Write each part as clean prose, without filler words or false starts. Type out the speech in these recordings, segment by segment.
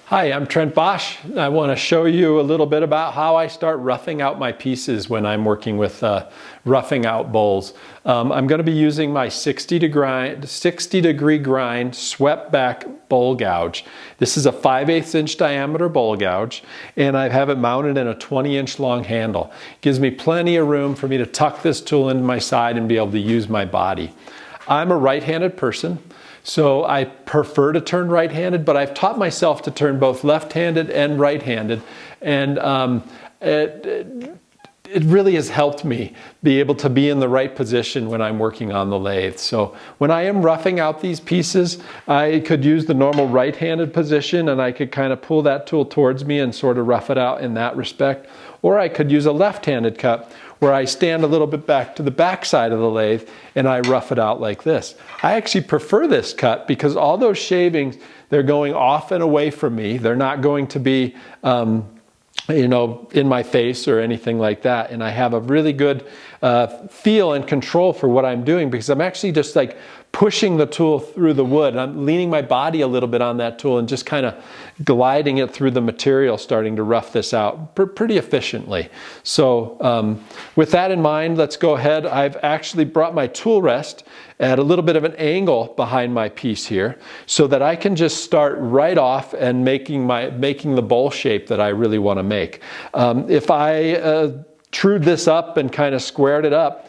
Hi, I'm Trent Bosch. I want to show you a little bit about how I start roughing out my pieces when I'm working with roughing out bowls. I'm going to be using my 60 degree grind swept back bowl gouge. This is a 5/8 inch diameter bowl gouge, and I have it mounted in a 20-inch long handle. It gives me plenty of room for me to tuck this tool into my side and be able to use my body. I'm a right-handed person, so I prefer to turn right-handed, but I've taught myself to turn both left-handed and right-handed, and it really has helped me be able to be in the right position when I'm working on the lathe. So when I am roughing out these pieces, I could use the normal right-handed position, and I could kind of pull that tool towards me and sort of rough it out in that respect. Or I could use a left-handed cut, where I stand a little bit back to the back side of the lathe and I rough it out like this. I actually prefer this cut because all those shavings, they're going off and away from me. They're not going to be in my face or anything like that. And I have a really good feel and control for what I'm doing because I'm actually just like pushing the tool through the wood. I'm leaning my body a little bit on that tool and just kind of gliding it through the material, starting to rough this out pretty efficiently. So with that in mind, let's go ahead. I've actually brought my tool rest at a little bit of an angle behind my piece here so that I can just start right off and making the bowl shape that I really want to make. If I trued this up and kind of squared it up,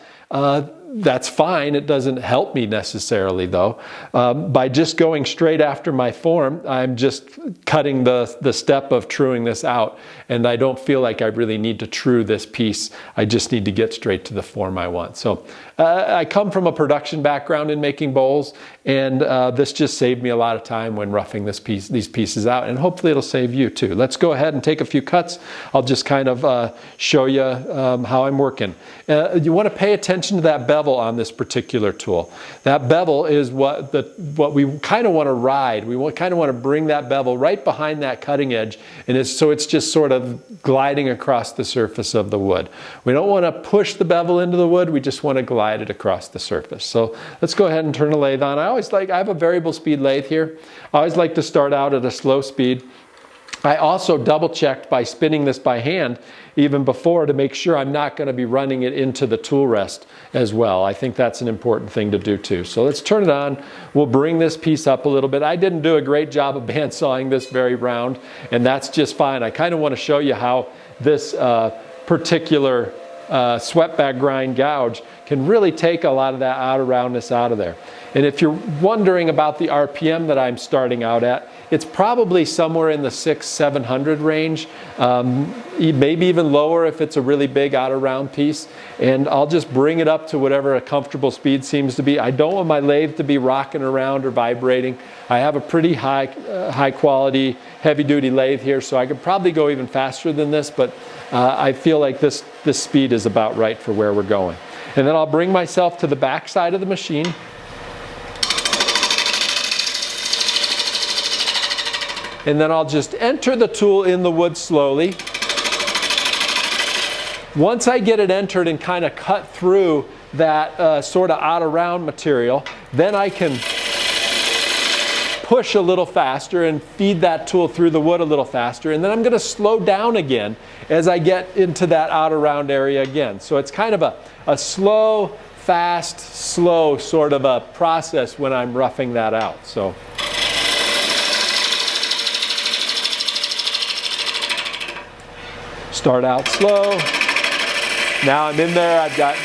that's fine. It doesn't help me necessarily though. By just going straight after my form, I'm just cutting the step of truing this out, and I don't feel like I really need to true this piece. I just need to get straight to the form I want. So I come from a production background in making bowls, and this just saved me a lot of time when roughing these pieces out, and hopefully it'll save you too. Let's go ahead and take a few cuts. I'll just kind of show you how I'm working. You want to pay attention to that bevel on this particular tool. That bevel is what we kind of want to ride. We kind of want to bring that bevel right behind that cutting edge, and so it's just sort of gliding across the surface of the wood. We don't want to push the bevel into the wood. We just want to glide it across the surface. So let's go ahead and turn the lathe on. I have a variable speed lathe here. I always like to start out at a slow speed. I also double checked by spinning this by hand even before to make sure I'm not going to be running it into the tool rest as well. I think that's an important thing to do too. So let's turn it on. We'll bring this piece up a little bit. I didn't do a great job of bandsawing this very round, and that's just fine. I kind of want to show you how this particular swept back grind gouge can really take a lot of that outer roundness out of there. And if you're wondering about the RPM that I'm starting out at, it's probably somewhere in the 600-700 range, maybe even lower if it's a really big outer round piece. And I'll just bring it up to whatever a comfortable speed seems to be. I don't want my lathe to be rocking around or vibrating. I have a pretty high quality, heavy duty lathe here, so I could probably go even faster than this, but I feel like this speed is about right for where we're going. And then I'll bring myself to the back side of the machine. And then I'll just enter the tool in the wood slowly. Once I get it entered and kind of cut through that sort of out around material, then I can push a little faster and feed that tool through the wood a little faster. And then I'm going to slow down again as I get into that out around area again. So it's kind of a slow, fast, slow sort of a process when I'm roughing that out. So start out slow. Now I'm in there, I've got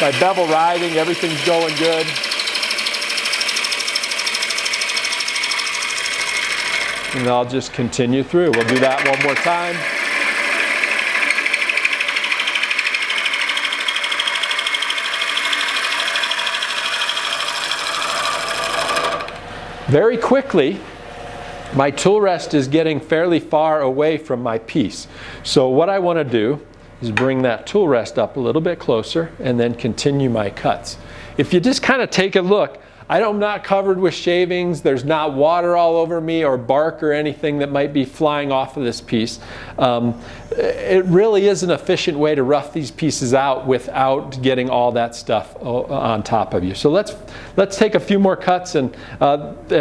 my bevel riding, everything's going good. And I'll just continue through. We'll do that one more time. Very quickly, my tool rest is getting fairly far away from my piece. So what I want to do is bring that tool rest up a little bit closer and then continue my cuts. If you just kind of take a look, I'm not covered with shavings. There's not water all over me or bark or anything that might be flying off of this piece. It really is an efficient way to rough these pieces out without getting all that stuff on top of you. So let's take a few more cuts and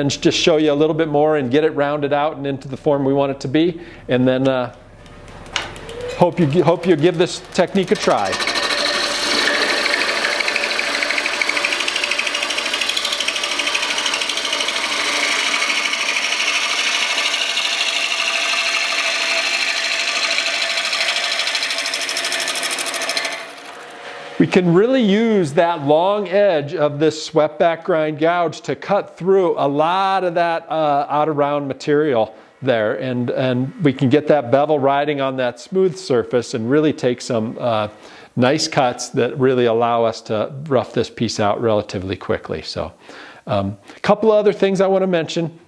just show you a little bit more and get it rounded out and into the form we want it to be. And then hope you give this technique a try. We can really use that long edge of this swept back grind gouge to cut through a lot of that out of round material there, and we can get that bevel riding on that smooth surface and really take some nice cuts that really allow us to rough this piece out relatively quickly. So a couple other things I want to mention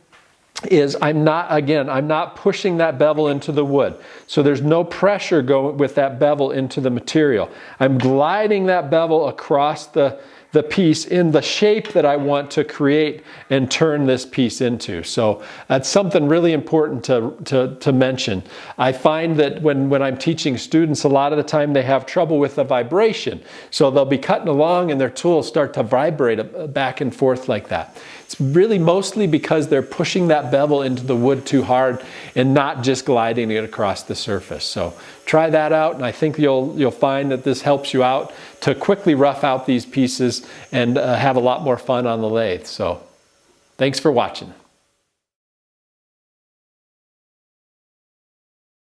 is I'm not pushing that bevel into the wood. So there's no pressure going with that bevel into the material. I'm gliding that bevel across the piece in the shape that I want to create and turn this piece into. So that's something really important to mention. I find that when I'm teaching students, a lot of the time they have trouble with the vibration. So they'll be cutting along and their tools start to vibrate back and forth like that. It's really mostly because they're pushing that bevel into the wood too hard and not just gliding it across the surface. So try that out, and I think you'll find that this helps you out to quickly rough out these pieces and have a lot more fun on the lathe. So thanks for watching.